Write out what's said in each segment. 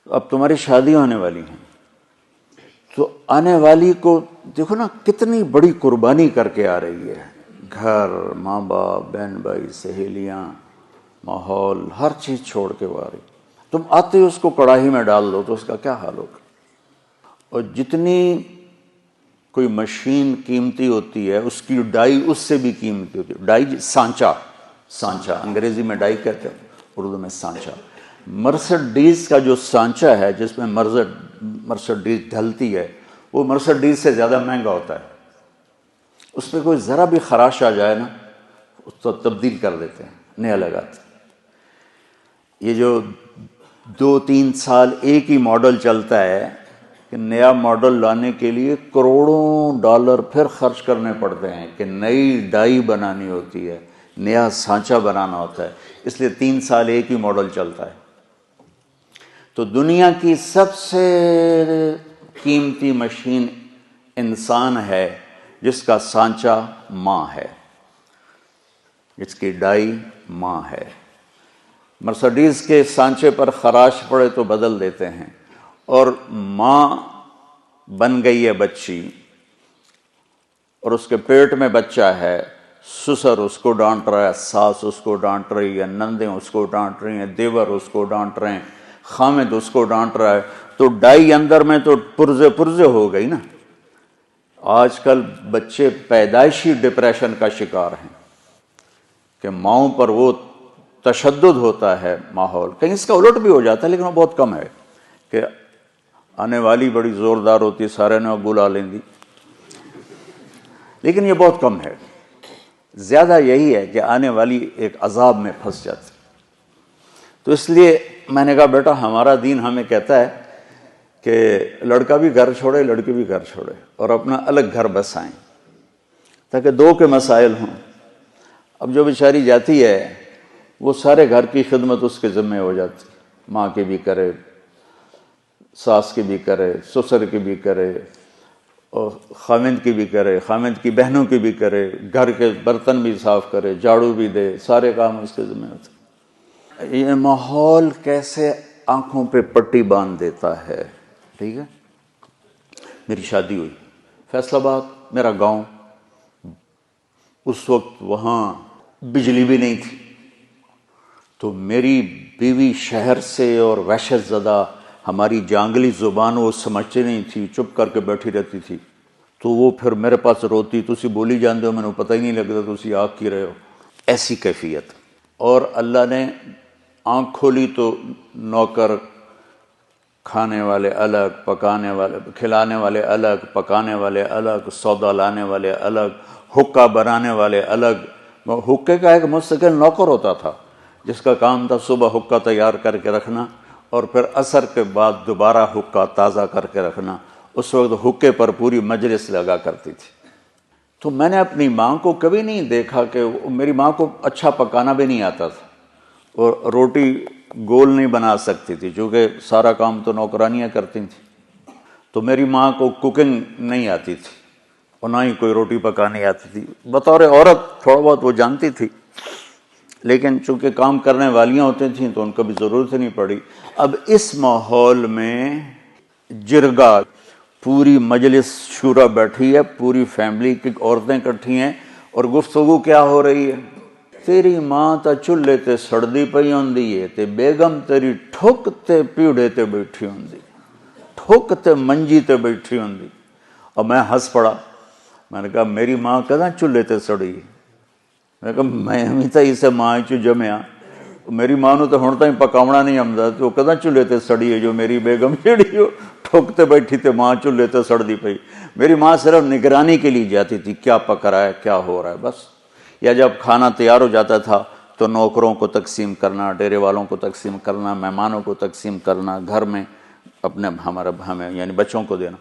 اب تمہاری شادی ہونے والی ہیں، تو آنے والی کو دیکھو نا کتنی بڑی قربانی کر کے آ رہی ہے، گھر، ماں باپ، بہن بھائی، سہیلیاں، ماحول، ہر چیز چھوڑ کے وہ آ رہی. تم آتے ہی اس کو کڑاہی میں ڈال دو تو اس کا کیا حال ہوگا. اور جتنی کوئی مشین قیمتی ہوتی ہے اس کی ڈائی اس سے بھی قیمتی ہوتی ہے. ڈائی سانچہ انگریزی میں ڈائی کہتے ہیں، اردو میں سانچہ. مرسڈیز کا جو سانچہ ہے جس میں مرسڈیز ڈھلتی ہے وہ مرسڈیز سے زیادہ مہنگا ہوتا ہے. اس پہ کوئی ذرا بھی خراش آ جائے نا اس کو تبدیل کر دیتے ہیں، نیا لگاتے ہیں. یہ جو 2-3 سال ایک ہی ماڈل چلتا ہے کہ نیا ماڈل لانے کے لیے کروڑوں ڈالر پھر خرچ کرنے پڑتے ہیں کہ نئی ڈائی بنانی ہوتی ہے، نیا سانچہ بنانا ہوتا ہے. اس لیے 3 سال ایک ہی ماڈل چلتا ہے. تو دنیا کی سب سے قیمتی مشین انسان ہے جس کا سانچہ ماں ہے، جس کی ڈائی ماں ہے. مرسڈیز کے سانچے پر خراش پڑے تو بدل دیتے ہیں، اور ماں بن گئی ہے بچی اور اس کے پیٹ میں بچہ ہے. سسر اس کو ڈانٹ رہا ہے، ساس اس کو ڈانٹ رہی ہے، نندیں اس کو ڈانٹ رہی ہیں، دیور اس کو ڈانٹ رہے ہیں، خامد اس کو ڈانٹ رہا ہے. تو ڈائی اندر میں تو پرزے ہو گئی نا. آج کل بچے پیدائشی ڈپریشن کا شکار ہیں کہ ماؤں پر وہ تشدد ہوتا ہے ماحول. کہیں اس کا الٹ بھی ہو جاتا ہے لیکن وہ بہت کم ہے کہ آنے والی بڑی زوردار ہوتی سارے نے بلا لیں دی، لیکن یہ بہت کم ہے. زیادہ یہی ہے کہ آنے والی ایک عذاب میں پھنس جاتی. تو اس لیے میں نے کہا بیٹا ہمارا دین ہمیں کہتا ہے کہ لڑکا بھی گھر چھوڑے لڑکی بھی گھر چھوڑے اور اپنا الگ گھر بسائیں تاکہ 2 کے مسائل ہوں. اب جو بیچاری جاتی ہے وہ سارے گھر کی خدمت اس کے ذمہ ہو جاتی، ماں کی بھی کرے، ساس کی بھی کرے، سسر کی بھی کرے، اور خامند کی بھی کرے، خامند کی بہنوں کی بھی کرے، گھر کے برتن بھی صاف کرے، جھاڑو بھی دے، سارے کام اس کے ذمہ ہوتے. یہ ماحول کیسے آنکھوں پہ پٹی باندھ دیتا ہے. ٹھیک ہے، میری شادی ہوئی فیصل آباد، میرا گاؤں. اس وقت وہاں بجلی بھی نہیں تھی، تو میری بیوی شہر سے اور وحشت زدہ ہماری جانگلی زبان وہ سمجھتی نہیں تھی، چپ کر کے بیٹھی رہتی تھی. تو وہ پھر میرے پاس روتی، تسی بولی جاندے ہو میں نے پتہ ہی نہیں لگتا تسی آگ کی رہے ہو. ایسی کیفیت. اور اللہ نے آنکھ کھولی تو نوکر، کھانے والے الگ، پکانے والے، کھلانے والے الگ، پکانے والے الگ، سودا لانے والے الگ، حکا بنانے والے الگ. حکے کا ایک مستقل نوکر ہوتا تھا جس کا کام تھا صبح حکا تیار کر کے رکھنا اور پھر عصر کے بعد دوبارہ حکا تازہ کر کے رکھنا. اس وقت حکے پر پوری مجلس لگا کرتی تھی. تو میں نے اپنی ماں کو کبھی نہیں دیکھا کہ میری ماں کو اچھا پکانا بھی نہیں آتا تھا اور روٹی گول نہیں بنا سکتی تھی چونکہ سارا کام تو نوکرانیاں کرتی تھیں. تو میری ماں کو کوکنگ نہیں آتی تھی اور نہ ہی کوئی روٹی پکانی آتی تھی. بطور عورت تھوڑا بہت وہ جانتی تھی لیکن چونکہ کام کرنے والیاں ہوتی تھیں تو ان کو بھی ضرورت نہیں پڑی. اب اس ماحول میں جرگا، پوری مجلس شورا بیٹھی ہے، پوری فیملی کی عورتیں اکٹھی ہیں اور گفتگو کیا ہو رہی ہے؟ تیری ماں تا چولہے تے سڑدی پئی ہوندی ہے تے بیگم تیری ٹھک تے پیڑے تے بیٹھی ہوندی، ٹھک تے منجی تے بیٹھی ہوندی. اور میں ہنس پڑا. میں نے کہا میری ماں کداں چولہے تے سڑی؟ میں نے کہا میں ہمیں تا اسے ماں چو جمیا، میری ماں نو تو ہن تائیں پکاونا نہیں آمدا تو کداں چولہے تے سڑی ہے جو میری بیگم جیڑی ہو ٹھک تے بیٹھی تے ماں چولہے تے سڑدی پئی. میری ماں صرف نگرانی کے لیے جاتی تھی کیا پک رہا ہے کیا ہو رہا ہے بس. یا جب کھانا تیار ہو جاتا تھا تو نوکروں کو تقسیم کرنا، ڈیرے والوں کو تقسیم کرنا، مہمانوں کو تقسیم کرنا، گھر میں اپنے ہمیں یعنی بچوں کو دینا.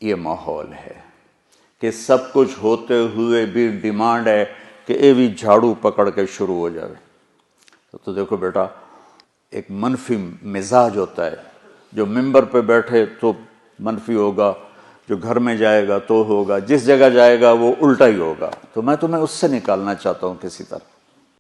یہ ماحول ہے کہ سب کچھ ہوتے ہوئے بھی ڈیمانڈ ہے کہ اے بھی جھاڑو پکڑ کے شروع ہو جائے. تو دیکھو بیٹا ایک منفی مزاج ہوتا ہے، جو ممبر پہ بیٹھے تو منفی ہوگا، جو گھر میں جائے گا تو ہوگا، جس جگہ جائے گا وہ الٹا ہی ہوگا. تو میں تمہیں اس سے نکالنا چاہتا ہوں کسی طرح.